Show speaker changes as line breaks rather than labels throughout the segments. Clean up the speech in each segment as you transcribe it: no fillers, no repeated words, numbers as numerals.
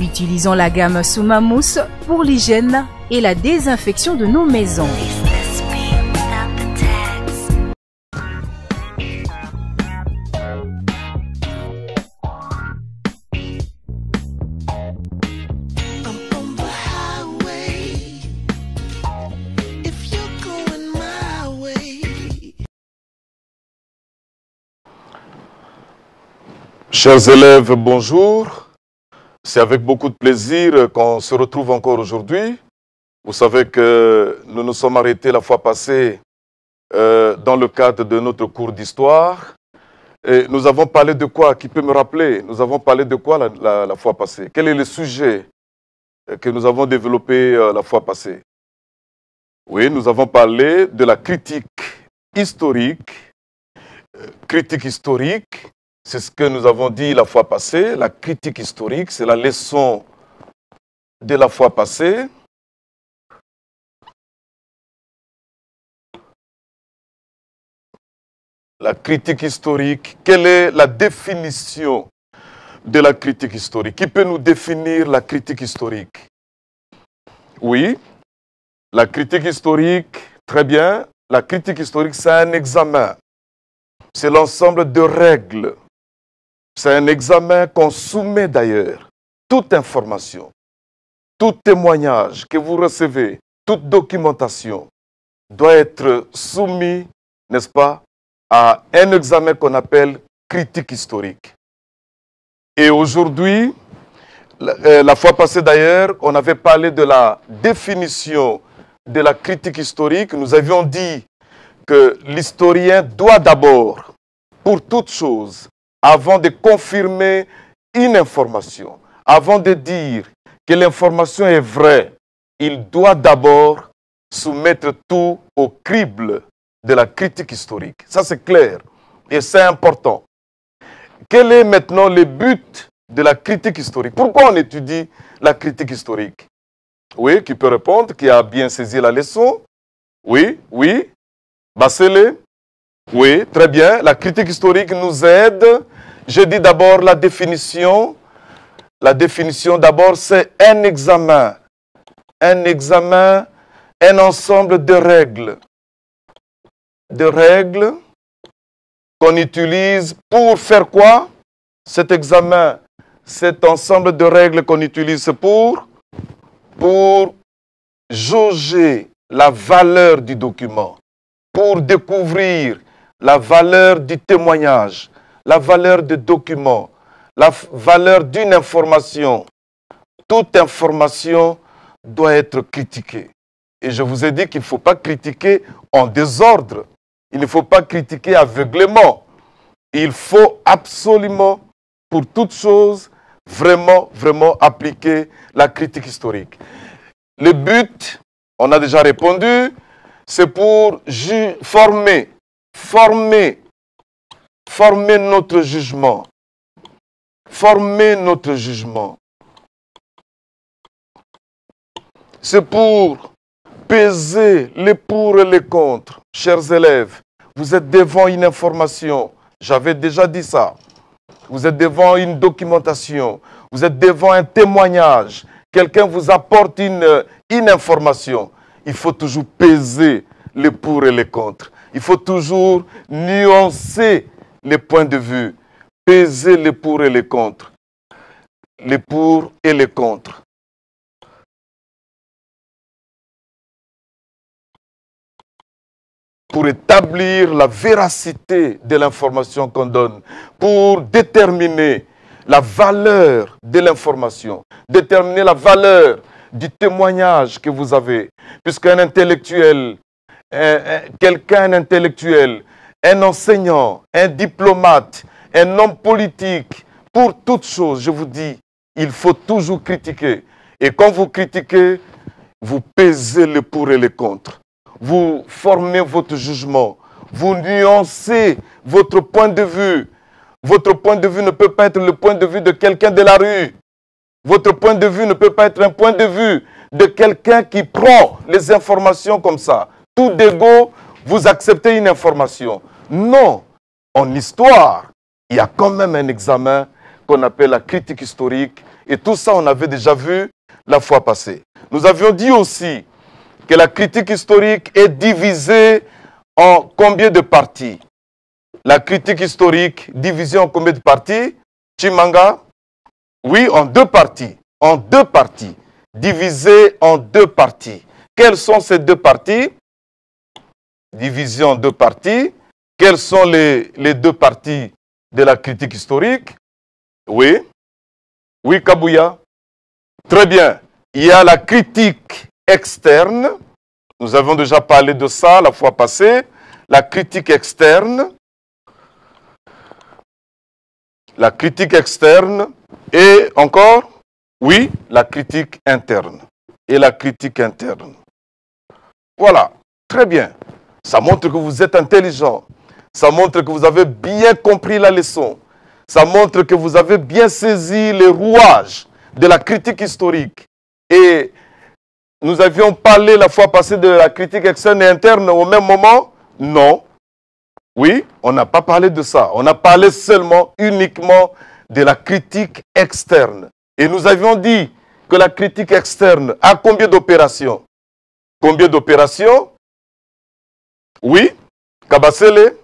Utilisons la gamme Soumamous pour l'hygiène et la désinfection de nos maisons.
Chers élèves, bonjour. C'est avec beaucoup de plaisir qu'on se retrouve encore aujourd'hui. Vous savez que nous nous sommes arrêtés la fois passée dans le cadre de notre cours d'histoire. Et nous avons parlé de quoi? Qui peut me rappeler? Nous avons parlé de quoi la fois passée? Quel est le sujet que nous avons développé la fois passée? Oui, nous avons parlé de la critique historique. Critique historique. C'est ce que nous avons dit la fois passée. La critique historique, c'est la leçon de la fois passée. La critique historique, quelle est la définition de la critique historique? Qui peut nous définir la critique historique? Oui, la critique historique, très bien. La critique historique, c'est un examen. C'est l'ensemble de règles. C'est un examen qu'on soumet d'ailleurs. Toute information, tout témoignage que vous recevez, toute documentation doit être soumis, n'est-ce pas, à un examen qu'on appelle critique historique. Et aujourd'hui, la fois passée d'ailleurs, on avait parlé de la définition de la critique historique. Nous avions dit que l'historien doit d'abord, pour toute chose, avant de confirmer une information, avant de dire que l'information est vraie, il doit d'abord soumettre tout au crible de la critique historique. Ça, c'est clair et c'est important. Quel est maintenant le but de la critique historique? Pourquoi on étudie la critique historique? Oui, qui peut répondre, qui a bien saisi la leçon? Oui, oui. Bassele? Oui, très bien. La critique historique nous aide. Je dis d'abord la définition. La définition d'abord, c'est un examen. Un examen, un ensemble de règles. De règles qu'on utilise pour faire quoi? Cet examen, cet ensemble de règles qu'on utilise pour jauger la valeur du document, pour découvrir la valeur du témoignage, la valeur du document, la valeur d'une information. Toute information doit être critiquée. Et je vous ai dit qu'il ne faut pas critiquer en désordre. Il ne faut pas critiquer aveuglément. Il faut absolument, pour toute chose, vraiment, vraiment appliquer la critique historique. Le but, on a déjà répondu, c'est pour former notre jugement. Former notre jugement. C'est pour peser les pour et les contre. Chers élèves, vous êtes devant une information. J'avais déjà dit ça. Vous êtes devant une documentation. Vous êtes devant un témoignage. Quelqu'un vous apporte une information. Il faut toujours peser les pour et les contre. Il faut toujours nuancer les points de vue. Peser les pour et les contre. Les pour et les contre. Pour établir la véracité de l'information qu'on donne, pour déterminer la valeur de l'information, déterminer la valeur du témoignage que vous avez. Puisqu'un intellectuel, quelqu'un d'intellectuel, un enseignant, un diplomate, un homme politique, pour toute chose, je vous dis, il faut toujours critiquer. Et quand vous critiquez, vous pesez les pour et les contre. Vous formez votre jugement. Vous nuancez votre point de vue. Votre point de vue ne peut pas être le point de vue de quelqu'un de la rue. Votre point de vue ne peut pas être un point de vue de quelqu'un qui prend les informations comme ça. Tout d'ego, vous acceptez une information. Non. En histoire, il y a quand même un examen qu'on appelle la critique historique. Et tout ça, on avait déjà vu la fois passée. Nous avions dit aussi que la critique historique est divisée en combien de parties? La critique historique divisée en combien de parties? Chimanga? Oui, en deux parties. En deux parties. Divisée en deux parties. Quelles sont ces deux parties? Divisée en deux parties. Quelles sont les deux parties de la critique historique? Oui. Oui, Kabouya. Très bien. Il y a la critique externe. Nous avons déjà parlé de ça la fois passée. La critique externe. La critique externe. Et encore, oui, la critique interne. Et la critique interne. Voilà. Très bien. Ça montre que vous êtes intelligent. Ça montre que vous avez bien compris la leçon. Ça montre que vous avez bien saisi les rouages de la critique historique. Et nous avions parlé la fois passée de la critique externe et interne au même moment? Non. Oui, on n'a pas parlé de ça. On a parlé seulement, uniquement de la critique externe. Et nous avions dit que la critique externe a combien d'opérations? Combien d'opérations? Oui, Kabasele?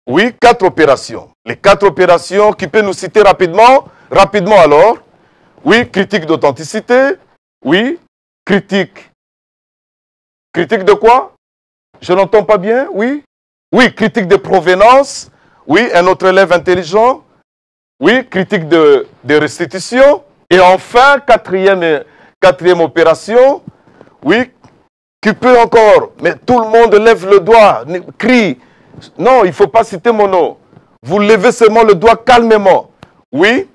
Oui, 4 opérations. Les 4 opérations qui peuvent nous citer rapidement. Rapidement alors. Oui, critique d'authenticité. Oui, critique. Critique de quoi? Je n'entends pas bien. Oui. Oui, critique de provenance. Oui, un autre élève intelligent. Oui, critique de restitution. Et enfin, quatrième opération. Oui, qui peut encore, mais tout le monde lève le doigt, crie. Non, il ne faut pas citer mon nom. Vous levez seulement le doigt calmement. Oui,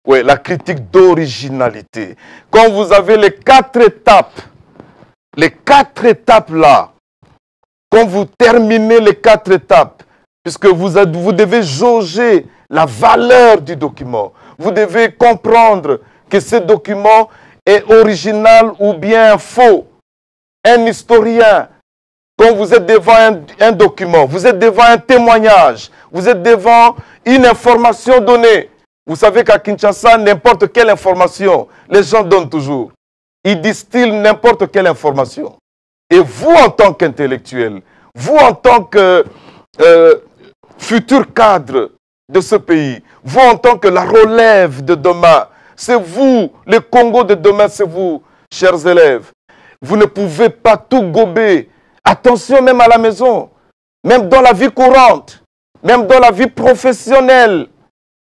oui, la critique d'originalité. Quand vous avez les 4 étapes là, quand vous terminez les 4 étapes, puisque vous devez jauger la valeur du document, vous devez comprendre que ce document est original ou bien faux. Un historien, quand vous êtes devant un document, vous êtes devant un témoignage, vous êtes devant une information donnée. Vous savez qu'à Kinshasa, n'importe quelle information, les gens donnent toujours. Ils distillent n'importe quelle information. Et vous, en tant qu'intellectuel, vous, en tant que futur cadre de ce pays, vous, en tant que la relève de demain, c'est vous, le Congo de demain, c'est vous, chers élèves. Vous ne pouvez pas tout gober. Attention, même à la maison, même dans la vie courante, même dans la vie professionnelle.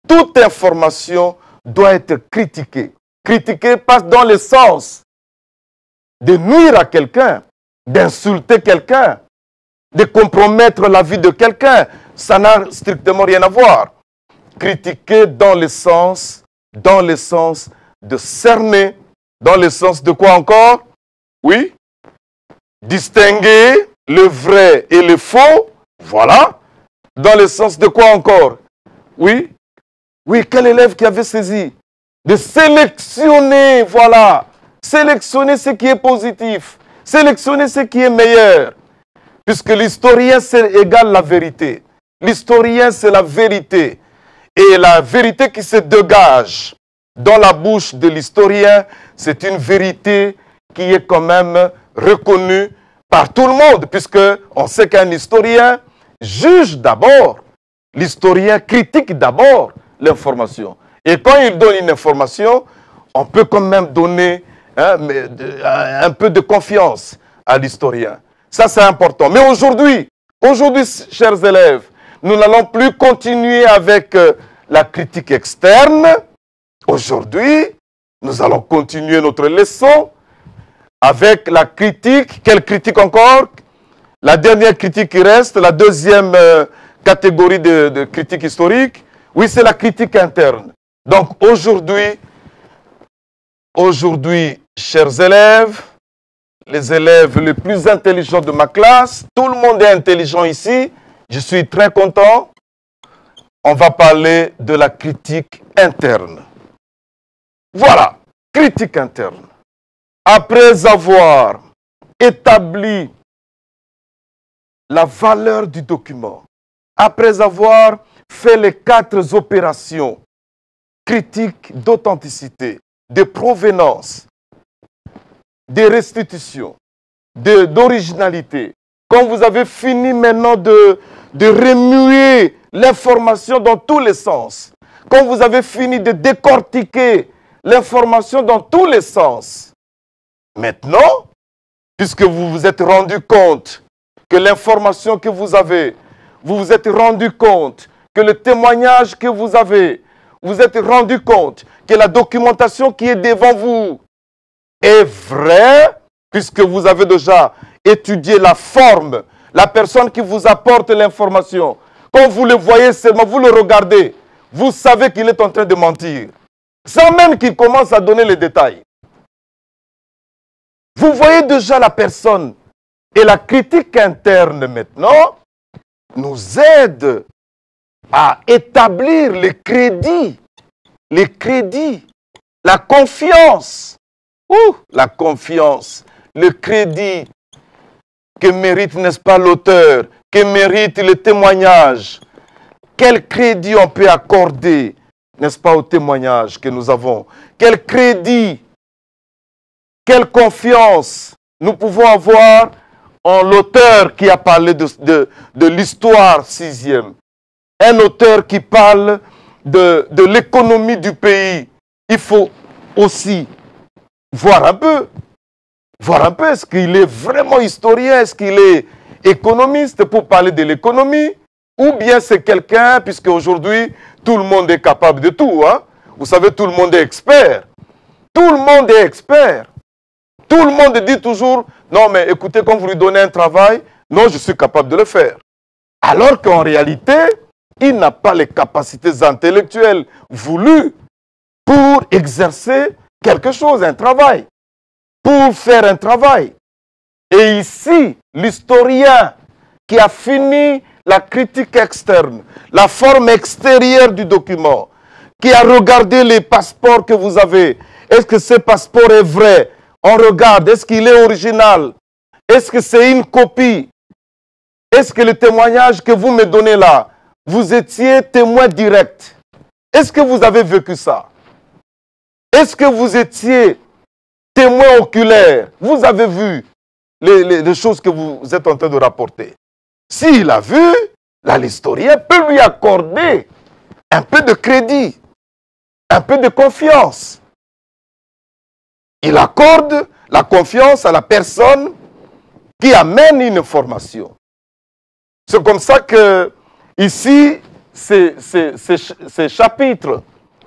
Toute information doit être critiquée. Critiquée passe dans le sens de nuire à quelqu'un, d'insulter quelqu'un, de compromettre la vie de quelqu'un. Ça n'a strictement rien à voir. Critiquer dans le sens de cerner, dans le sens de quoi encore? Oui. Distinguer le vrai et le faux. Voilà. Dans le sens de quoi encore? Oui. Oui, quel élève qui avait saisi? De sélectionner, voilà. Sélectionner ce qui est positif. Sélectionner ce qui est meilleur. Puisque l'historien, c'est égal la vérité. L'historien, c'est la vérité. Et la vérité qui se dégage dans la bouche de l'historien, c'est une vérité qui est quand même reconnue par tout le monde, puisque on sait qu'un historien juge d'abord. L'historien critique d'abord l'information. Et quand il donne une information, on peut quand même donner un peu de confiance à l'historien. Ça, c'est important. Mais aujourd'hui, chers élèves, nous n'allons plus continuer avec la critique externe. Aujourd'hui, nous allons continuer notre leçon avec la critique. Quelle critique encore? La dernière critique qui reste, la deuxième catégorie de critique historique, oui, c'est la critique interne. Donc aujourd'hui, chers élèves, les élèves les plus intelligents de ma classe, tout le monde est intelligent ici, je suis très content. On va parler de la critique interne. Voilà, critique interne. Après avoir établi la valeur du document, après avoir fait les 4 opérations, critique d'authenticité, de provenance, de restitution, d'originalité, quand vous avez fini maintenant de remuer l'information dans tous les sens, quand vous avez fini de décortiquer l'information dans tous les sens, maintenant, puisque vous vous êtes rendu compte que l'information que vous avez, vous vous êtes rendu compte que le témoignage que vous avez, vous êtes rendu compte que la documentation qui est devant vous est vraie, puisque vous avez déjà étudié la forme, la personne qui vous apporte l'information. Quand vous le voyez seulement, vous le regardez, vous savez qu'il est en train de mentir, sans même qu'il commence à donner les détails. Vous voyez déjà la personne. Et la critique interne maintenant nous aide à établir les crédits, la confiance. La confiance, le crédit que mérite, n'est-ce pas, l'auteur, que mérite le témoignage. Quel crédit on peut accorder, n'est-ce pas, au témoignage que nous avons? Quel crédit, quelle confiance nous pouvons avoir en l'auteur qui a parlé de l'histoire sixième. Un auteur qui parle de l'économie du pays. Il faut aussi voir un peu, est-ce qu'il est vraiment historien, est-ce qu'il est économiste pour parler de l'économie, ou bien c'est quelqu'un, puisque aujourd'hui, tout le monde est capable de tout, hein? Vous savez, tout le monde est expert. Tout le monde est expert. Tout le monde dit toujours, non mais écoutez, quand vous lui donnez un travail, non, je suis capable de le faire. Alors qu'en réalité, il n'a pas les capacités intellectuelles voulues pour exercer quelque chose, un travail, pour faire un travail. Et ici, l'historien qui a fini la critique externe, la forme extérieure du document, qui a regardé les passeports que vous avez, est-ce que ce passeport est vrai? On regarde, est-ce qu'il est original? Est-ce que c'est une copie? Est-ce que le témoignage que vous me donnez là, vous étiez témoin direct? Est-ce que vous avez vécu ça? Est-ce que vous étiez témoin oculaire? Vous avez vu les choses que vous êtes en train de rapporter. S'il a vu, là, l'historien peut lui accorder un peu de crédit, un peu de confiance. Il accorde la confiance à la personne qui amène une information. C'est comme ça que, ici, ces chapitres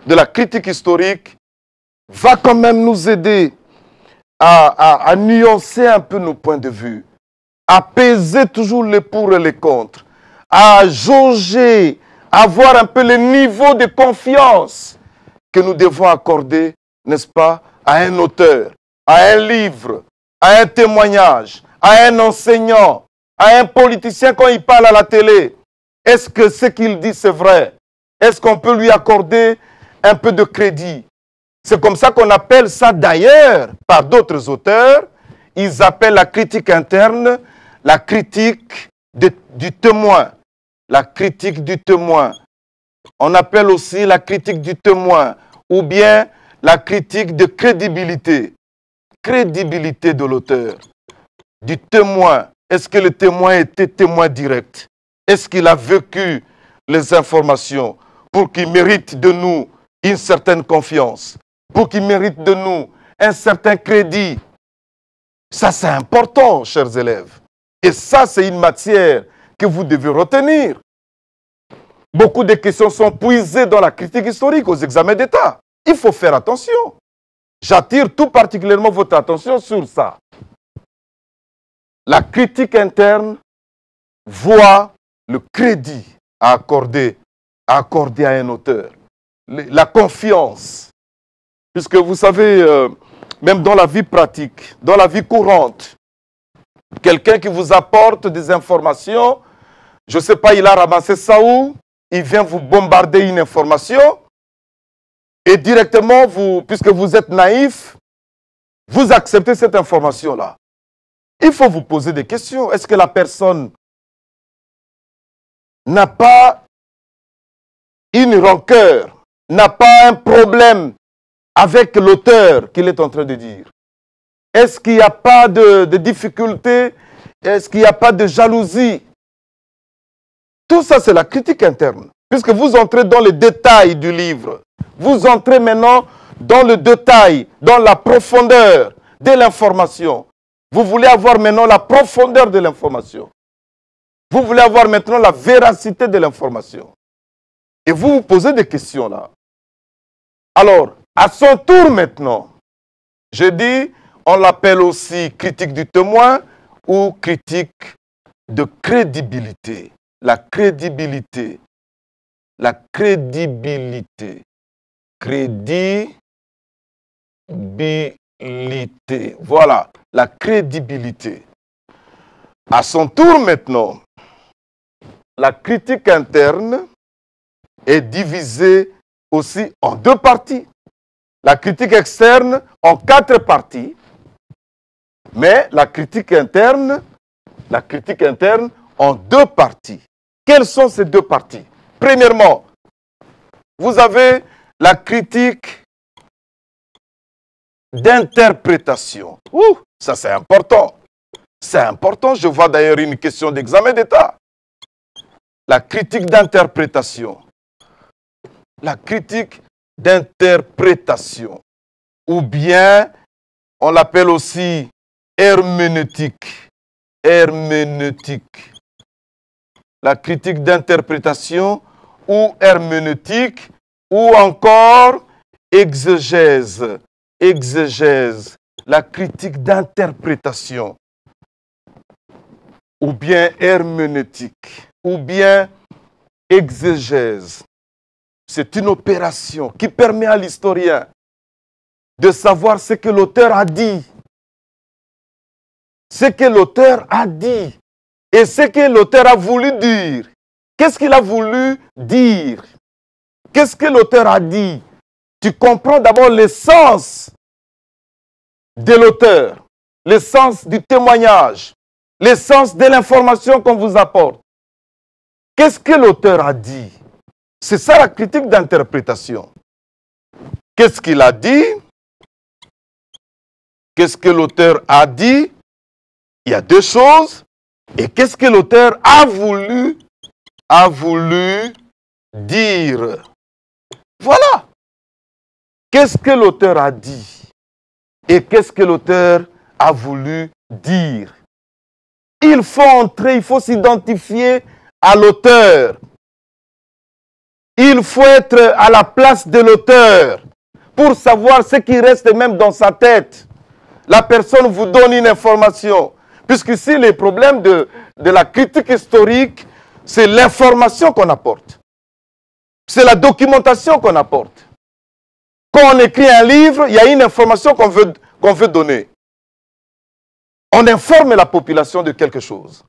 de la critique historique va quand même nous aider à nuancer un peu nos points de vue, à peser toujours les pour et les contre, à jauger, à voir un peu le niveau de confiance que nous devons accorder, n'est-ce pas, à un auteur, à un livre, à un témoignage, à un enseignant, à un politicien quand il parle à la télé. Est-ce que ce qu'il dit c'est vrai? Est-ce qu'on peut lui accorder un peu de crédit? C'est comme ça qu'on appelle ça d'ailleurs, par d'autres auteurs, ils appellent la critique interne la critique du témoin. La critique du témoin. On appelle aussi la critique du témoin ou bien la critique de crédibilité. Crédibilité de l'auteur, du témoin. Est-ce que le témoin était témoin direct? Est-ce qu'il a vécu les informations pour qu'il mérite de nous une certaine confiance, pour qu'il mérite de nous un certain crédit? Ça, c'est important, chers élèves. Et ça, c'est une matière que vous devez retenir. Beaucoup de questions sont puisées dans la critique historique aux examens d'État. Il faut faire attention. J'attire tout particulièrement votre attention sur ça. La critique interne voit le crédit à accorder à un auteur. La confiance. Puisque vous savez, même dans la vie pratique, dans la vie courante, quelqu'un qui vous apporte des informations, je ne sais pas, il a ramassé ça où, il vient vous bombarder une information, et directement, puisque vous êtes naïf, vous acceptez cette information-là. Il faut vous poser des questions. Est-ce que la personne n'a pas une rancœur n'a pas un problème avec l'auteur qu'il est en train de dire? Est-ce qu'il n'y a pas de difficulté? Est-ce qu'il n'y a pas de jalousie? Tout ça, c'est la critique interne. Puisque vous entrez dans les détails du livre. Vous entrez maintenant dans le détail, dans la profondeur de l'information. Vous voulez avoir maintenant la profondeur de l'information. Vous voulez avoir maintenant la véracité de l'information. Et vous vous posez des questions là. Alors, à son tour maintenant, je dis, on l'appelle aussi critique du témoin ou critique de crédibilité. La crédibilité. La crédibilité. Crédibilité. Voilà, la crédibilité. À son tour maintenant, la critique interne est divisée aussi en deux parties. La critique externe en 4 parties. Mais la critique interne en 2 parties. Quelles sont ces 2 parties? Premièrement, vous avez la critique d'interprétation. Ça c'est important. C'est important, je vois d'ailleurs une question d'examen d'État. La critique d'interprétation. La critique d'interprétation. Ou bien, on l'appelle aussi herméneutique. Herméneutique. La critique d'interprétation ou herméneutique ou encore exégèse. Exégèse. La critique d'interprétation. Ou bien herméneutique. Ou bien exégèse. C'est une opération qui permet à l'historien de savoir ce que l'auteur a dit. Ce que l'auteur a dit. Et ce que l'auteur a voulu dire. Qu'est-ce qu'il a voulu dire? Qu'est-ce que l'auteur a dit? Tu comprends d'abord l'essence de l'auteur, l'essence du témoignage, l'essence de l'information qu'on vous apporte. Qu'est-ce que l'auteur a dit? C'est ça la critique d'interprétation. Qu'est-ce qu'il a dit? Qu'est-ce que l'auteur a dit? Il y a 2 choses. Et qu'est-ce que l'auteur a voulu dire? Voilà. Qu'est-ce que l'auteur a dit? Et qu'est-ce que l'auteur a voulu dire? Il faut entrer, il faut s'identifier à l'auteur. Il faut être à la place de l'auteur pour savoir ce qui reste même dans sa tête. La personne vous donne une information. Puisqu'ici, les problèmes de la critique historique, c'est l'information qu'on apporte. C'est la documentation qu'on apporte. Quand on écrit un livre, il y a une information qu'on veut donner. On informe la population de quelque chose.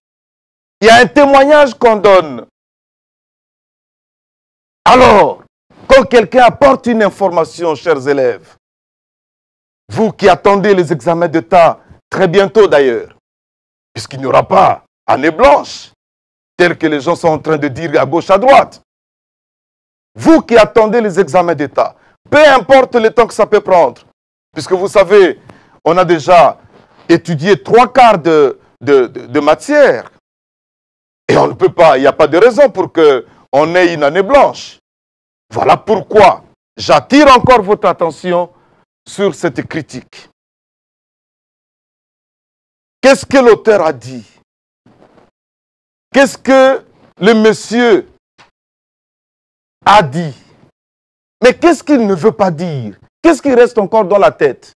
Il y a un témoignage qu'on donne. Alors, quand quelqu'un apporte une information, chers élèves, vous qui attendez les examens d'État, très bientôt d'ailleurs, puisqu'il n'y aura pas année blanche, tel que les gens sont en train de dire à gauche, à droite. Vous qui attendez les examens d'État, peu importe le temps que ça peut prendre, puisque vous savez, on a déjà étudié 3/4 de matière, et on ne peut pas, il n'y a pas de raison pour qu'on ait une année blanche. Voilà pourquoi j'attire encore votre attention sur cette critique. Qu'est-ce que l'auteur a dit? Qu'est-ce que le monsieur a dit? Mais qu'est-ce qu'il ne veut pas dire? Qu'est-ce qui reste encore dans la tête?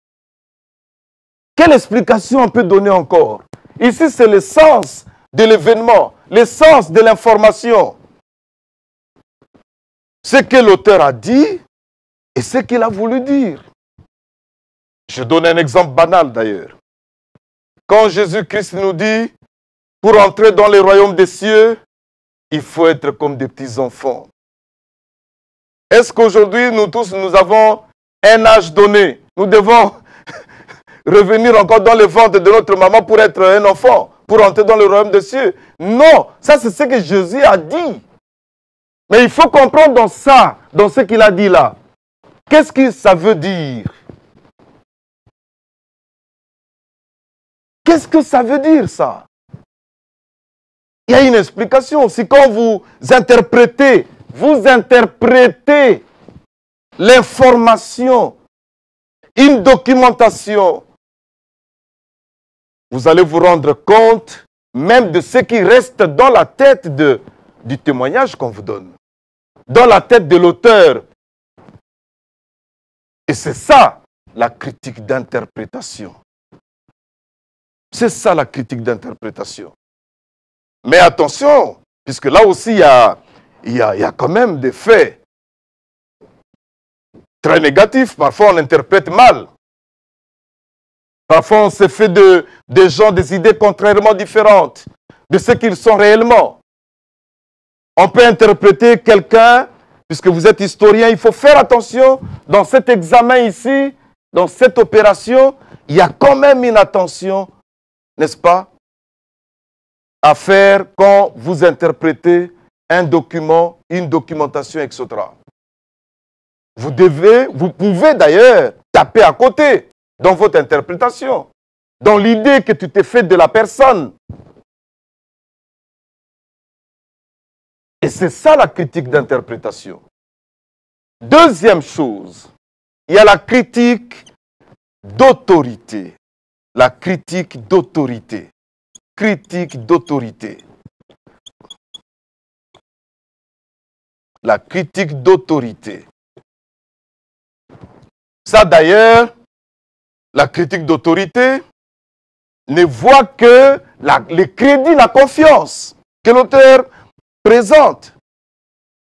Quelle explication on peut donner encore? Ici, c'est l'essence de l'événement, l'essence de l'information. Ce que l'auteur a dit et ce qu'il a voulu dire. Je donne un exemple banal d'ailleurs. Quand Jésus-Christ nous dit, pour entrer dans le royaume des cieux, il faut être comme des petits enfants. Est-ce qu'aujourd'hui, nous tous, nous avons un âge donné? Nous devons revenir encore dans le ventre de notre maman pour être un enfant, pour entrer dans le royaume des cieux? Non, ça c'est ce que Jésus a dit. Mais il faut comprendre dans ça, dans ce qu'il a dit là. Qu'est-ce que ça veut dire? Qu'est-ce que ça veut dire ça? Il y a une explication. C'est quand vous interprétez l'information, une documentation, vous allez vous rendre compte même de ce qui reste dans la tête du témoignage qu'on vous donne, dans la tête de l'auteur. Et c'est ça la critique d'interprétation. C'est ça la critique d'interprétation. Mais attention, puisque là aussi il y a quand même des faits très négatifs. Parfois on interprète mal. Parfois on se fait des gens des idées contrairement différentes de ce qu'ils sont réellement. On peut interpréter quelqu'un, puisque vous êtes historien, il faut faire attention dans cet examen ici, dans cette opération, il y a quand même une attention, n'est-ce pas, à faire quand vous interprétez un document, une documentation, etc. Vous pouvez d'ailleurs taper à côté dans votre interprétation, dans l'idée que tu t'es faite de la personne. Et c'est ça la critique d'interprétation. Deuxième chose, il y a la critique d'autorité. La critique d'autorité. Critique d'autorité. La critique d'autorité. Ça d'ailleurs, la critique d'autorité ne voit que les crédits, la confiance que l'auteur présente.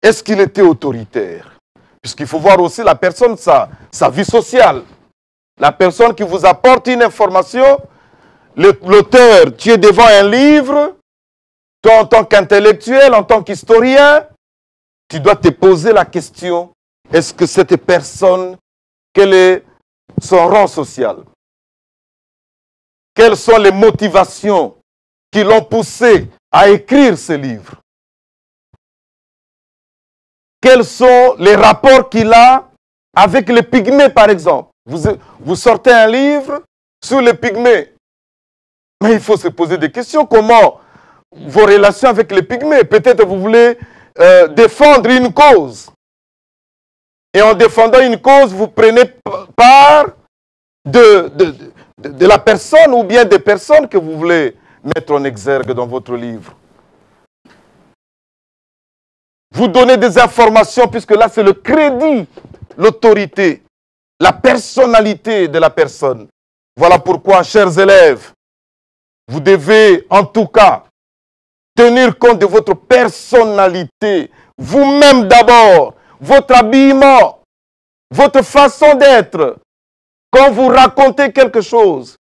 Est-ce qu'il était autoritaire? Puisqu'il faut voir aussi la personne, sa vie sociale. La personne qui vous apporte une information, l'auteur, tu es devant un livre, toi en tant qu'intellectuel, en tant qu'historien, tu dois te poser la question, est-ce que cette personne, quel est son rang social? Quelles sont les motivations qui l'ont poussé à écrire ce livre? Quels sont les rapports qu'il a avec les pygmées, par exemple? Vous sortez un livre sur les pygmées. Mais il faut se poser des questions. Comment vos relations avec les pygmées? Peut-être vous voulez défendre une cause. Et en défendant une cause, vous prenez part de la personne ou bien des personnes que vous voulez mettre en exergue dans votre livre. Vous donnez des informations, puisque là c'est le crédit, l'autorité, la personnalité de la personne. Voilà pourquoi, chers élèves, vous devez en tout cas tenir compte de votre personnalité, vous-même d'abord, votre habillement, votre façon d'être. Quand vous racontez quelque chose,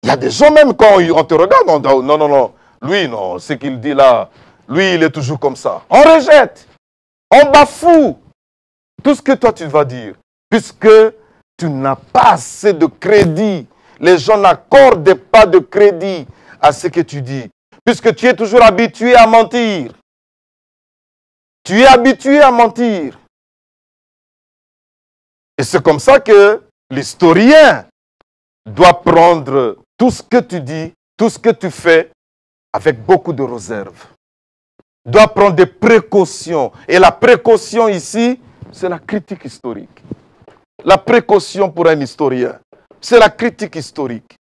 il y a des gens même quand on te regarde, on dit non, non, non, lui non, ce qu'il dit là, lui il est toujours comme ça. On rejette, on bafoue tout ce que toi tu vas dire, puisque tu n'as pas assez de crédit. Les gens n'accordent pas de crédit à ce que tu dis, puisque tu es toujours habitué à mentir. Tu es habitué à mentir. Et c'est comme ça que l'historien doit prendre tout ce que tu dis, tout ce que tu fais, avec beaucoup de réserve. Doit prendre des précautions. Et la précaution ici, c'est la critique historique. La précaution pour un historien, c'est la critique historique.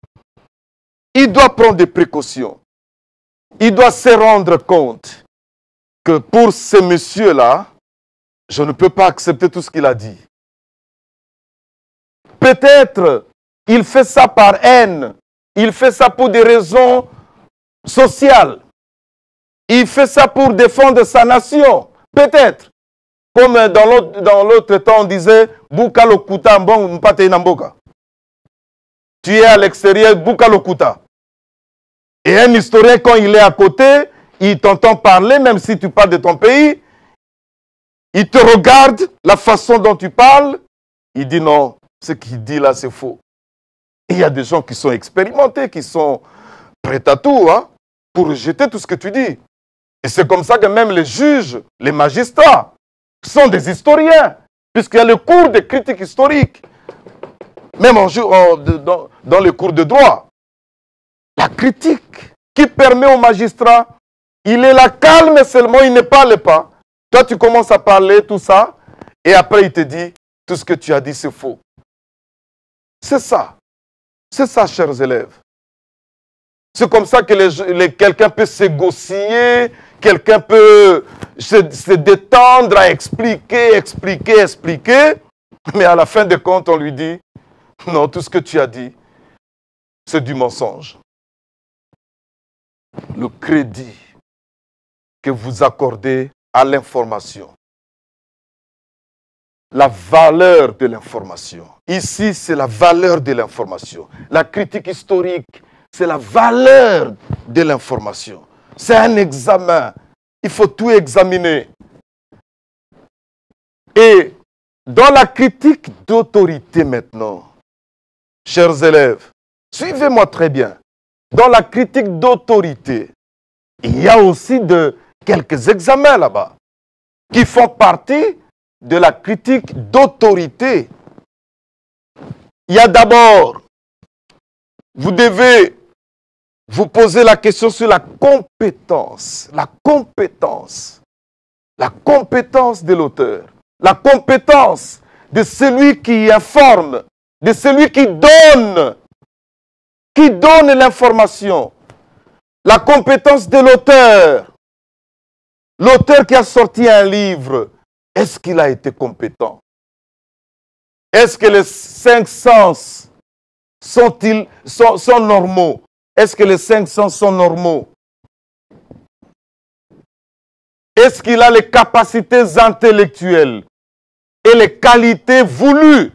Il doit prendre des précautions. Il doit se rendre compte que pour ce monsieur-là, je ne peux pas accepter tout ce qu'il a dit. Peut-être il fait ça par haine. Il fait ça pour des raisons sociales. Il fait ça pour défendre sa nation. Peut-être. Comme dans l'autre temps, on disait Buka lokuta mbong mpate inamboka. Tu es à l'extérieur, Buka lokuta. Et un historien, quand il est à côté, il t'entend parler, même si tu parles de ton pays. Il te regarde, la façon dont tu parles. Il dit non, ce qu'il dit là, c'est faux. Et il y a des gens qui sont expérimentés, qui sont prêts à tout, hein, pour rejeter tout ce que tu dis. Et c'est comme ça que même les juges, les magistrats, sont des historiens, puisqu'il y a le cours de critique historique, même dans les cours de droit. La critique qui permet au magistrat, il est là calme seulement, il ne parle pas. Toi, tu commences à parler, tout ça, et après, il te dit, tout ce que tu as dit, c'est faux. C'est ça. C'est ça, chers élèves. C'est comme ça que quelqu'un peut s'égosiller, quelqu'un peut se détendre à expliquer, mais à la fin de compte, on lui dit, non, tout ce que tu as dit, c'est du mensonge. Le crédit que vous accordez à l'information, la valeur de l'information. Ici, c'est la valeur de l'information. La critique historique, c'est la valeur de l'information. C'est un examen. Il faut tout examiner. Et dans la critique d'autorité maintenant, chers élèves, suivez-moi très bien. Dans la critique d'autorité, il y a aussi quelques examens là-bas qui font partie de la critique d'autorité. Il y a d'abord, vous devez vous poser la question sur la compétence. La compétence. La compétence de l'auteur. La compétence de celui qui informe, de celui qui donne l'information. La compétence de l'auteur. L'auteur qui a sorti un livre, est-ce qu'il a été compétent? Est-ce que les 5 sens sont normaux? Est-ce que les 5 sens sont normaux? Est-ce qu'il a les capacités intellectuelles et les qualités voulues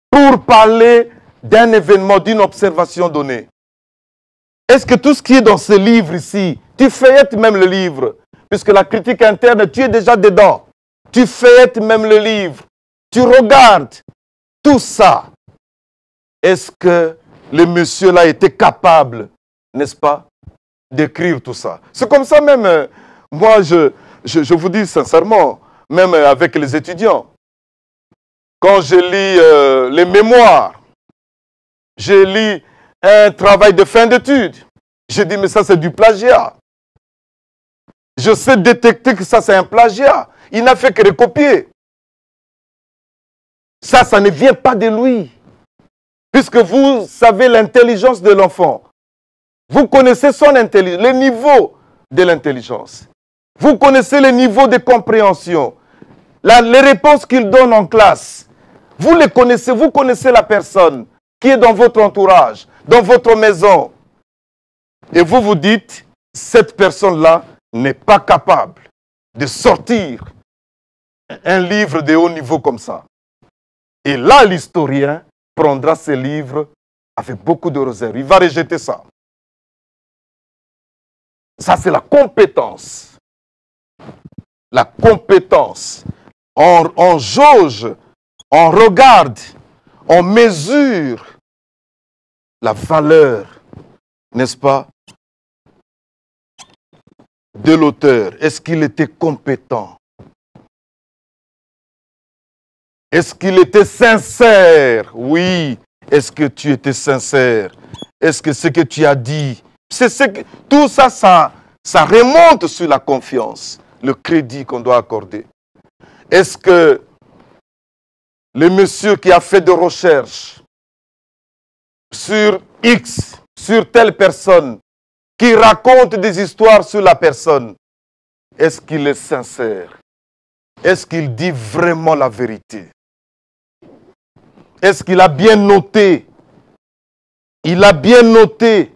pour parler d'un événement, d'une observation donnée? Est-ce que tout ce qui est dans ce livre ici, tu feuillettes même le livre, puisque la critique interne, tu es déjà dedans. Tu feuillettes même le livre, tu regardes tout ça. Est-ce que le monsieur-là était capable, n'est-ce pas, d'écrire tout ça? C'est comme ça même, moi je vous dis sincèrement, même avec les étudiants, quand je lis les mémoires, je lis un travail de fin d'études, je dis mais ça c'est du plagiat. Je sais détecter que ça c'est un plagiat. Il n'a fait que recopier. Ça ne vient pas de lui. Puisque vous savez l'intelligence de l'enfant. Vous connaissez son intelligence, le niveau de l'intelligence. Vous connaissez le niveau de compréhension. Les réponses qu'il donne en classe. Vous les connaissez, vous connaissez la personne qui est dans votre entourage, dans votre maison. Et vous vous dites, cette personne-là n'est pas capable de sortir un livre de haut niveau comme ça. Et là, l'historien prendra ce livre avec beaucoup de réserve. Il va rejeter ça. Ça, c'est la compétence. La compétence. On jauge, on regarde, on mesure la valeur, n'est-ce pas, de l'auteur. Est-ce qu'il était compétent? Est-ce qu'il était sincère? Oui. Est-ce que tu étais sincère? Est-ce que ce que tu as dit, tout ça, ça remonte sur la confiance, le crédit qu'on doit accorder. Est-ce que le monsieur qui a fait des recherches sur X, sur telle personne, qui raconte des histoires sur la personne, est-ce qu'il est sincère? Est-ce qu'il dit vraiment la vérité? Est-ce qu'il a bien noté? Il a bien noté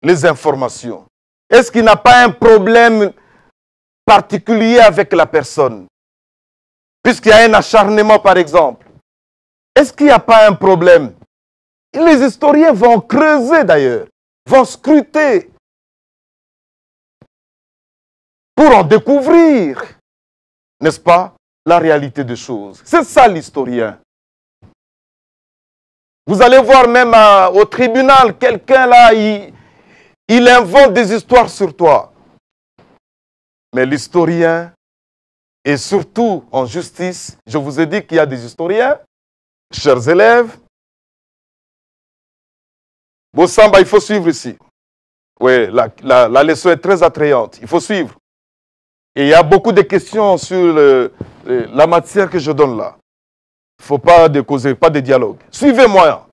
les informations. Est-ce qu'il n'a pas un problème particulier avec la personne? Puisqu'il y a un acharnement, par exemple. Est-ce qu'il n'y a pas un problème? Les historiens vont creuser d'ailleurs, vont scruter pour en découvrir, n'est-ce pas, la réalité des choses. C'est ça l'historien. Vous allez voir même au tribunal, quelqu'un là, il invente des histoires sur toi. Mais l'historien, et surtout en justice, je vous ai dit qu'il y a des historiens, chers élèves. Bossamba, il faut suivre ici. Oui, la leçon est très attrayante. Il faut suivre. Et il y a beaucoup de questions sur la matière que je donne là. Il ne faut pas de causer, pas de dialogue. Suivez-moi.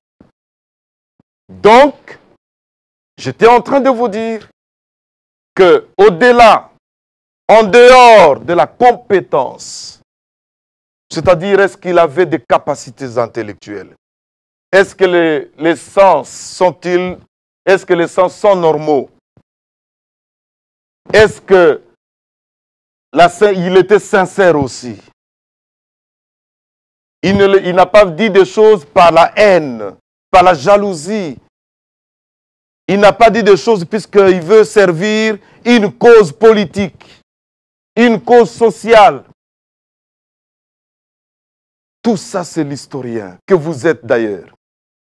Donc, j'étais en train de vous dire que au-delà, en dehors de la compétence, c'est-à-dire est-ce qu'il avait des capacités intellectuelles? Est-ce que les sens sont-ils, est-ce que les sens sont normaux? Est-ce que il était sincère aussi? Il n'a pas dit des choses par la haine, par la jalousie. Il n'a pas dit des choses puisqu'il veut servir une cause politique, une cause sociale. Tout ça, c'est l'historien que vous êtes d'ailleurs.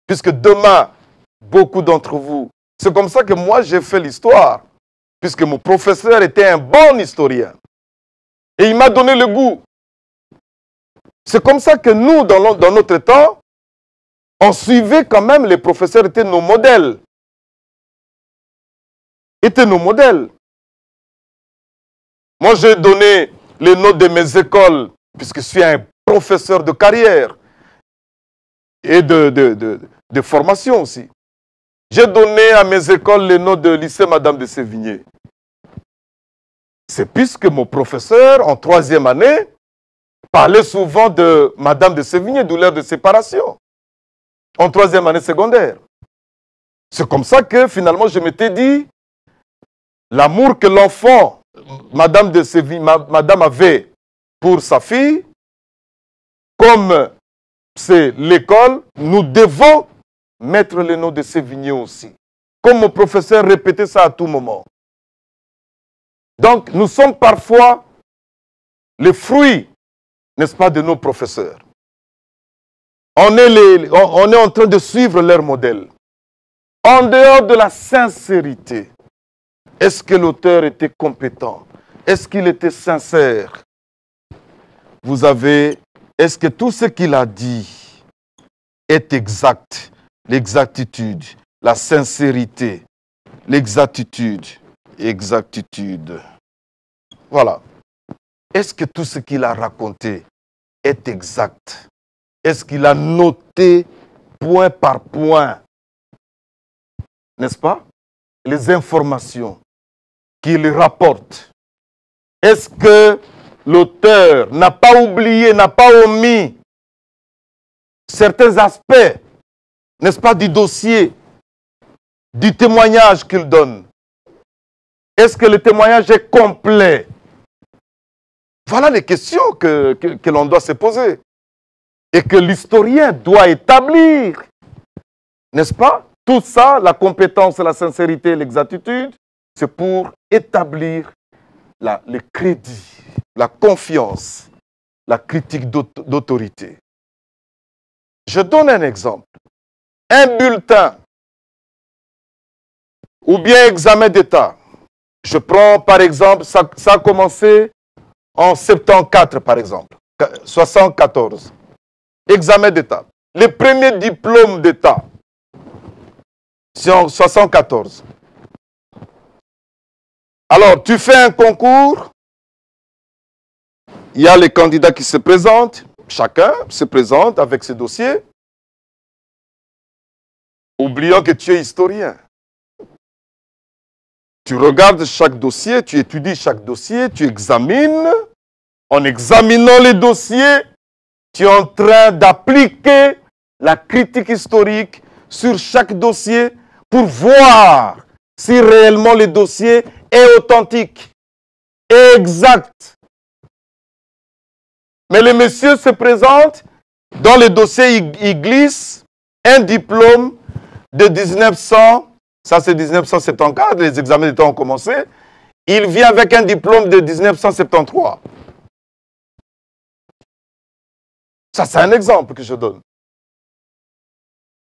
Puisque demain, beaucoup d'entre vous, c'est comme ça que moi j'ai fait l'histoire. Puisque mon professeur était un bon historien. Et il m'a donné le goût. C'est comme ça que nous, dans notre temps, on suivait quand même, les professeurs étaient nos modèles. Étaient nos modèles. Moi, j'ai donné les notes de mes écoles, puisque je suis un professeur de carrière et de formation aussi. J'ai donné à mes écoles les notes de lycée Madame de Sévigné. C'est puisque mon professeur, en 3e année, parlait souvent de Madame de Sévigné, douleur de séparation, en 3e année secondaire. C'est comme ça que finalement je m'étais dit, l'amour que l'enfant, Madame de Sévigné, Madame avait pour sa fille, comme c'est l'école, nous devons mettre le nom de Sévigné aussi. Comme mon professeur répétait ça à tout moment. Donc, nous sommes parfois les fruits, n'est-ce pas, de nos professeurs. On est en train de suivre leur modèle. En dehors de la sincérité, est-ce que l'auteur était compétent? Est-ce qu'il était sincère? Vous avez, est-ce que tout ce qu'il a dit est exact? L'exactitude, la sincérité, l'exactitude. Voilà. Est-ce que tout ce qu'il a raconté est exact? Est-ce qu'il a noté point par point, n'est-ce pas, les informations qu'il rapporte? Est-ce que l'auteur n'a pas oublié, n'a pas omis certains aspects, n'est-ce pas, du dossier, du témoignage qu'il donne? Est-ce que le témoignage est complet? Voilà les questions que l'on doit se poser et que l'historien doit établir. N'est-ce pas? Tout ça, la compétence, la sincérité, l'exactitude, c'est pour établir le crédit, la confiance, la critique d'autorité. Je donne un exemple. Un bulletin ou bien examen d'État. Je prends par exemple, ça a commencé en 74 par exemple, 74. Examen d'État. Le premier diplôme d'État, c'est en 74. Alors, tu fais un concours, il y a les candidats qui se présentent, chacun se présente avec ses dossiers, oubliant que tu es historien. Tu regardes chaque dossier, tu étudies chaque dossier, tu examines. En examinant les dossiers, tu es en train d'appliquer la critique historique sur chaque dossier pour voir si réellement le dossier est authentique, est exact. Mais le monsieur se présente, dans le dossier, il glisse un diplôme de 1900. Ça, c'est 1974, les examens d'État ont commencé. Il vient avec un diplôme de 1973. Ça, c'est un exemple que je donne.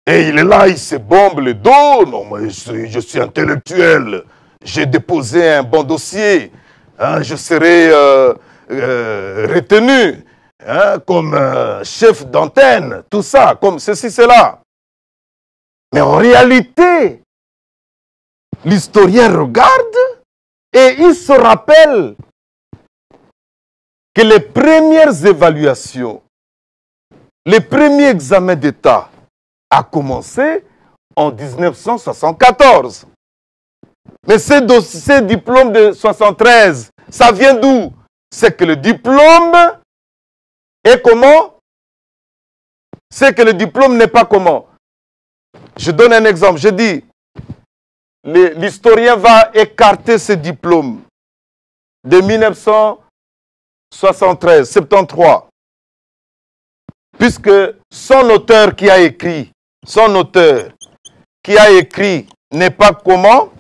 Et il est là, il se bombe le dos. Non, moi, je suis intellectuel. J'ai déposé un bon dossier. hein, je serai retenu hein, comme chef d'antenne, tout ça, comme ceci, cela. Mais en réalité, l'historien regarde et il se rappelle que les premières évaluations, les premiers examens d'État a commencé en 1974. Mais ces diplômes de 73, ça vient d'où? C'est que le diplôme est comment? C'est que le diplôme n'est pas comment? Je donne un exemple. Je dis, l'historien va écarter ce diplôme de 1973, 73. Puisque son auteur qui a écrit, n'est pas comment?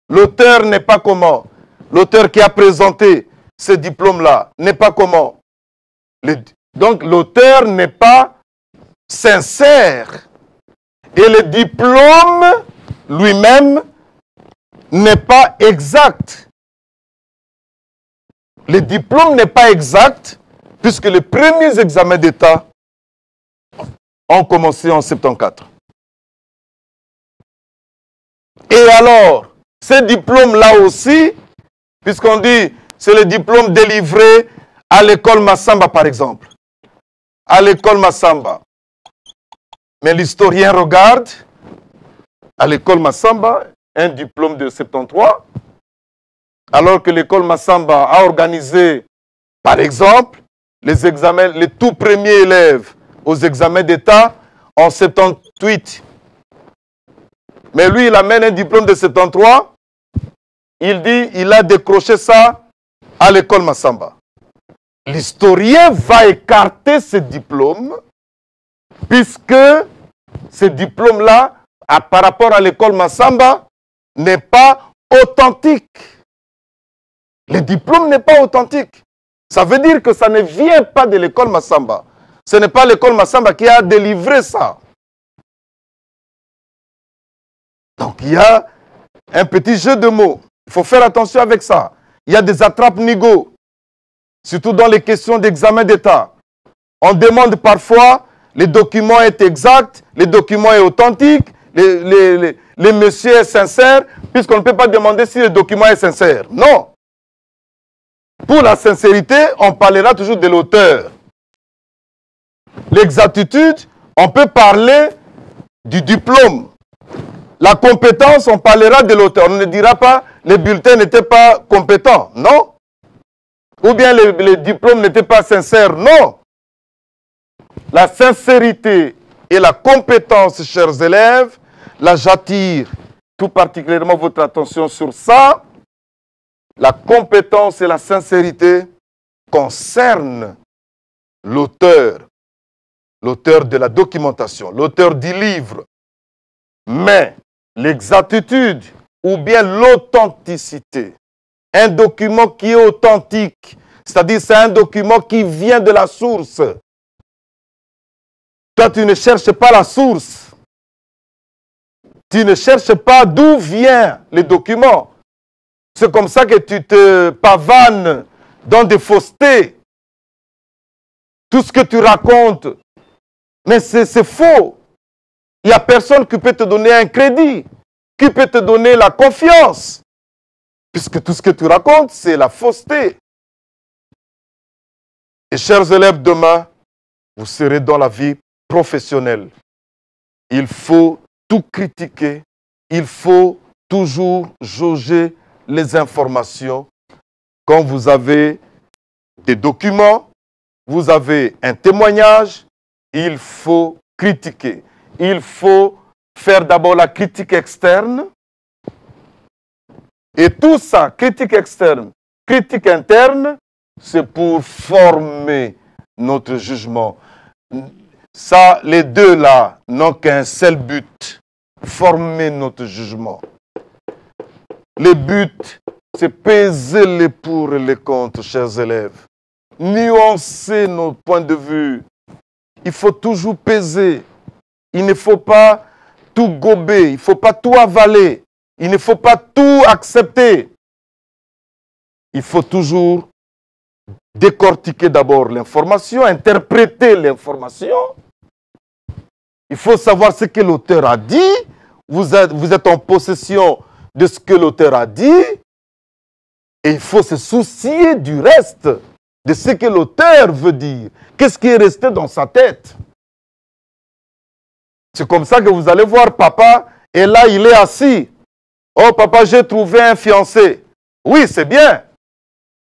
L'auteur n'est pas comment? L'auteur qui a présenté ce diplôme-là n'est pas comment? Donc l'auteur n'est pas sincère. Et le diplôme lui-même n'est pas exact. Le diplôme n'est pas exact puisque les premiers examens d'État ont commencé en 74. Et alors, ce diplôme-là aussi, puisqu'on dit c'est le diplôme délivré à l'école Massamba par exemple. À l'école Massamba. Mais l'historien regarde, à l'école Massamba, un diplôme de 73, alors que l'école Massamba a organisé, par exemple, les examens, les tout premiers élèves aux examens d'État en 78. Mais lui, il amène un diplôme de 73, il dit il a décroché ça à l'école Massamba. L'historien va écarter ce diplôme puisque ce diplôme-là, par rapport à l'école Massamba, n'est pas authentique. Le diplôme n'est pas authentique. Ça veut dire que ça ne vient pas de l'école Massamba. Ce n'est pas l'école Massamba qui a délivré ça. Donc il y a un petit jeu de mots. Il faut faire attention avec ça. Il y a des attrape-nigo, surtout dans les questions d'examen d'État. On demande parfois, les documents est exact, les documents est authentique, les messieurs est sincère, puisqu'on ne peut pas demander si le document est sincère. Non. Pour la sincérité, on parlera toujours de l'auteur. L'exactitude, on peut parler du diplôme. La compétence, on parlera de l'auteur. On ne dira pas les bulletins n'étaient pas compétents. Non. Ou bien les diplômes n'étaient pas sincères. Non. La sincérité et la compétence, chers élèves, là j'attire tout particulièrement votre attention sur ça. La compétence et la sincérité concernent l'auteur, l'auteur de la documentation, l'auteur du livre. Mais l'exactitude ou bien l'authenticité, un document qui est authentique, c'est-à-dire c'est un document qui vient de la source. Toi, tu ne cherches pas la source. Tu ne cherches pas d'où vient le document. C'est comme ça que tu te pavanes dans des faussetés. Tout ce que tu racontes, mais c'est faux. Il n'y a personne qui peut te donner un crédit, qui peut te donner la confiance. Puisque tout ce que tu racontes, c'est la fausseté. Et chers élèves, demain, vous serez dans la vie professionnelle. Il faut tout critiquer. Il faut toujours jauger les informations. Quand vous avez des documents, vous avez un témoignage, il faut critiquer. Il faut faire d'abord la critique externe. Et tout ça, critique externe, critique interne, c'est pour former notre jugement. Ça, les deux là n'ont qu'un seul but, former notre jugement. Le but, c'est peser les pour et les contre, chers élèves. Nuancer nos points de vue. Il faut toujours peser. Il ne faut pas tout gober, il ne faut pas tout avaler. Il ne faut pas tout accepter. il faut toujours décortiquer d'abord l'information, interpréter l'information. Il faut savoir ce que l'auteur a dit. Vous êtes en possession de ce que l'auteur a dit. Et il faut se soucier du reste, de ce que l'auteur veut dire. Qu'est-ce qui est resté dans sa tête? C'est comme ça que vous allez voir papa, et là il est assis. Oh papa, j'ai trouvé un fiancé. Oui, c'est bien.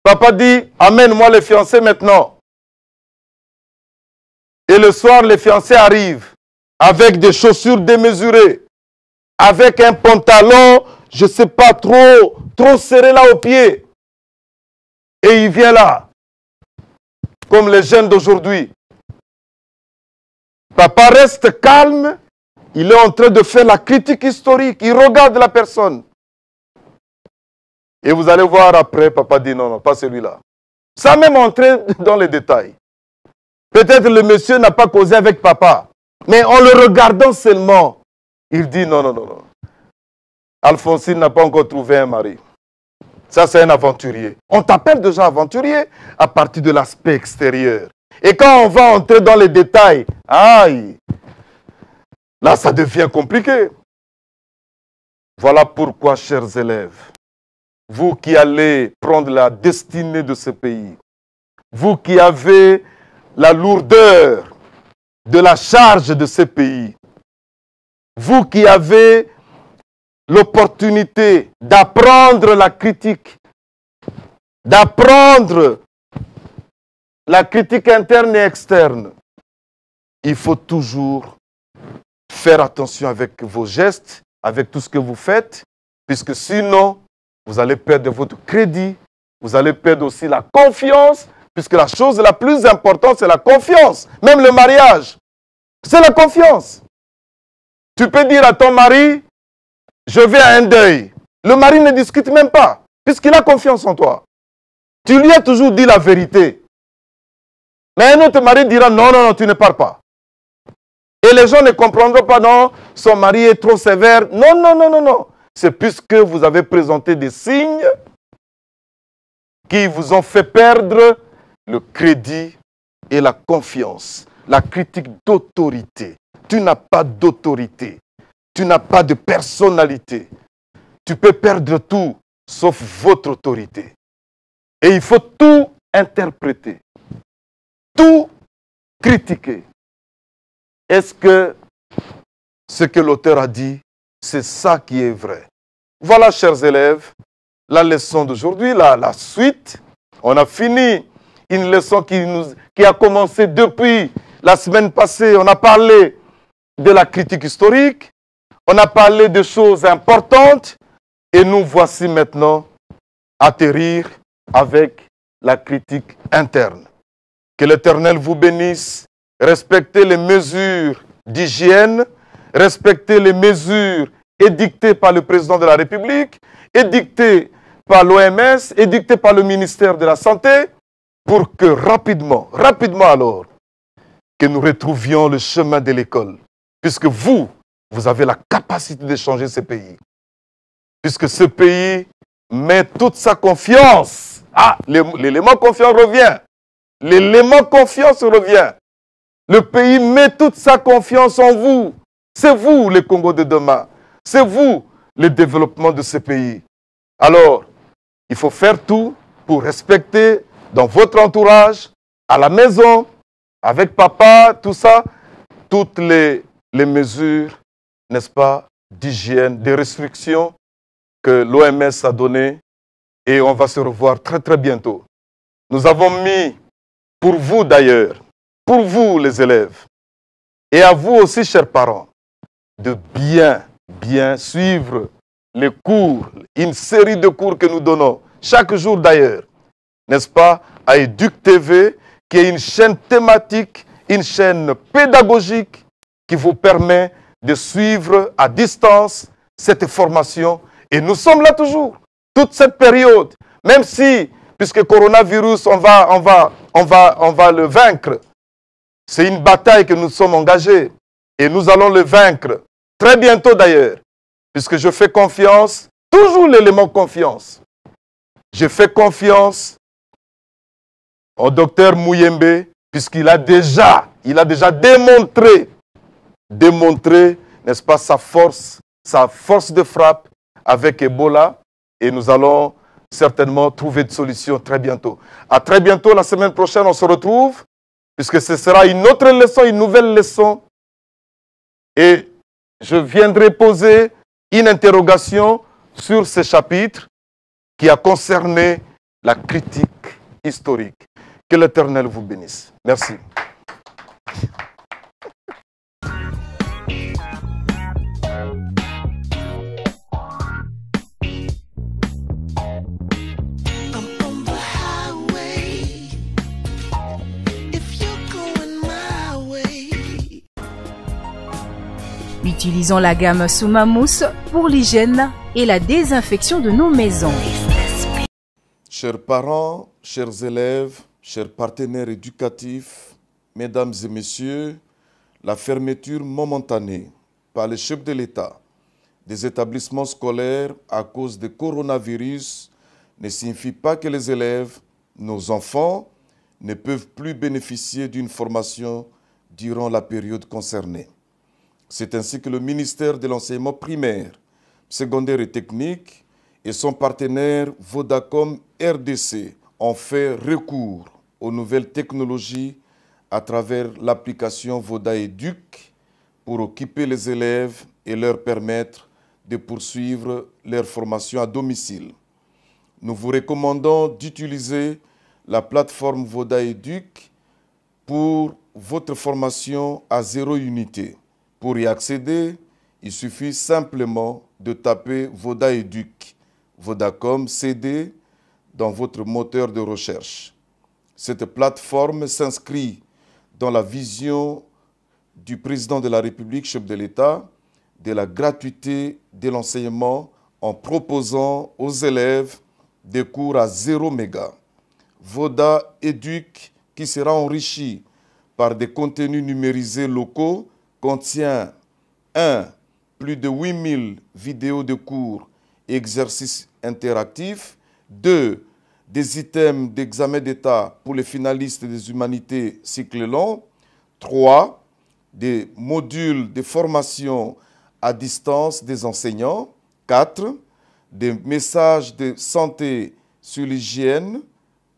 Papa dit, amène-moi les fiancés maintenant. Et le soir, les fiancés arrivent avec des chaussures démesurées, avec un pantalon, je ne sais pas, trop serré là au pied. Et il vient là, comme les jeunes d'aujourd'hui. Papa reste calme, il est en train de faire la critique historique, il regarde la personne. Et vous allez voir après, papa dit non, non, pas celui-là. Sans même entrer dans les détails. Peut-être le monsieur n'a pas causé avec papa, mais en le regardant seulement, il dit non, non, non, non. Alphonsine n'a pas encore trouvé un mari. Ça, c'est un aventurier. On t'appelle déjà aventurier à partir de l'aspect extérieur. Et quand on va entrer dans les détails, aïe, là, ça devient compliqué. Voilà pourquoi, chers élèves, vous qui allez prendre la destinée de ce pays, vous qui avez la lourdeur de la charge de ce pays, vous qui avez l'opportunité d'apprendre la critique, d'apprendre la critique interne et externe, il faut toujours faire attention avec vos gestes, avec tout ce que vous faites, puisque sinon, vous allez perdre votre crédit, vous allez perdre aussi la confiance, puisque la chose la plus importante, c'est la confiance. Même le mariage, c'est la confiance. Tu peux dire à ton mari, je vais à un deuil. Le mari ne discute même pas, puisqu'il a confiance en toi. Tu lui as toujours dit la vérité. Mais un autre mari dira, non, non, non, tu ne pars pas. Et les gens ne comprendront pas, non, son mari est trop sévère. Non, non, non, non, non. C'est puisque vous avez présenté des signes qui vous ont fait perdre le crédit et la confiance. La critique d'autorité. Tu n'as pas d'autorité. Tu n'as pas de personnalité. Tu peux perdre tout, sauf votre autorité. Et il faut tout interpréter. Tout critiquer. Est-ce que ce que l'auteur a dit, c'est ça qui est vrai? Voilà, chers élèves, la leçon d'aujourd'hui, la suite. On a fini une leçon qui a commencé depuis la semaine passée. On a parlé de la critique historique. On a parlé de choses importantes. Et nous voici maintenant atterrir avec la critique interne. Que l'Éternel vous bénisse. Respectez les mesures d'hygiène. Respectez les mesures édictées par le président de la République, édictées par l'OMS, édictées par le ministère de la Santé, pour que rapidement alors, que nous retrouvions le chemin de l'école. Puisque vous avez la capacité de changer ce pays. Puisque ce pays met toute sa confiance. Ah, l'élément confiance revient. L'élément confiance revient. Le pays met toute sa confiance en vous. C'est vous, le Congo de demain. C'est vous, le développement de ce pays. Alors, il faut faire tout pour respecter dans votre entourage, à la maison, avec papa, tout ça, toutes les mesures, n'est-ce pas, d'hygiène, de restrictions que l'OMS a données. Et on va se revoir très très bientôt. Nous avons mis, pour vous d'ailleurs, pour vous les élèves, et à vous aussi, chers parents, de bien suivre les cours, une série de cours que nous donnons, chaque jour d'ailleurs, n'est-ce pas, à Éduc TV, qui est une chaîne thématique, une chaîne pédagogique qui vous permet de suivre à distance cette formation. Et nous sommes là toujours, toute cette période, même si, puisque coronavirus, on va le vaincre. C'est une bataille que nous sommes engagés et nous allons le vaincre. Très bientôt d'ailleurs, puisque je fais confiance, toujours l'élément confiance. Je fais confiance au docteur Mouyembe, puisqu'il a déjà démontré, n'est-ce pas, sa force de frappe avec Ebola. Et nous allons certainement trouver de solutions très bientôt. À très bientôt, la semaine prochaine, on se retrouve, puisque ce sera une autre leçon, une nouvelle leçon. Et je viendrai poser une interrogation sur ce chapitre qui a concerné la critique historique. Que l'Éternel vous bénisse. Merci.
Utilisons la gamme Soumamous pour l'hygiène et la désinfection de nos maisons.
Chers parents, chers élèves, chers partenaires éducatifs, mesdames et messieurs, la fermeture momentanée par les chefs de l'État des établissements scolaires à cause du coronavirus ne signifie pas que les élèves, nos enfants, ne peuvent plus bénéficier d'une formation durant la période concernée. C'est ainsi que le ministère de l'enseignement primaire, secondaire et technique et son partenaire Vodacom RDC ont fait recours aux nouvelles technologies à travers l'application VodaEduc pour occuper les élèves et leur permettre de poursuivre leur formation à domicile. Nous vous recommandons d'utiliser la plateforme VodaEduc pour votre formation à 0 unité. Pour y accéder, il suffit simplement de taper VodaEduc, Vodacom CD, dans votre moteur de recherche. Cette plateforme s'inscrit dans la vision du président de la République, chef de l'État, de la gratuité de l'enseignement en proposant aux élèves des cours à 0 méga. VodaEduc, qui sera enrichi par des contenus numérisés locaux, contient 1. Plus de 8000 vidéos de cours et exercices interactifs. 2. Des items d'examen d'État pour les finalistes des humanités cycle long. 3. Des modules de formation à distance des enseignants. 4. Des messages de santé sur l'hygiène.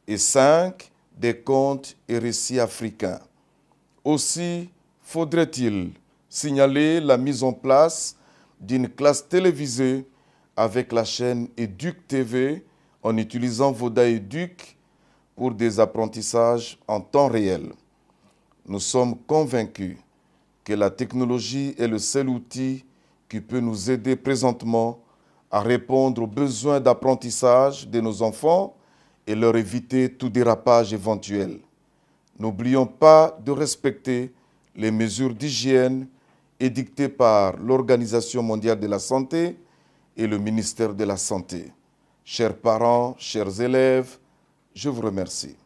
Et 5. Des contes et récits africains. Aussi, faudrait-il signaler la mise en place d'une classe télévisée avec la chaîne Educ TV en utilisant VodaEduc pour des apprentissages en temps réel. Nous sommes convaincus que la technologie est le seul outil qui peut nous aider présentement à répondre aux besoins d'apprentissage de nos enfants et leur éviter tout dérapage éventuel. N'oublions pas de respecter les mesures d'hygiène édictées par l'Organisation mondiale de la santé et le ministère de la Santé. Chers parents, chers élèves, je vous remercie.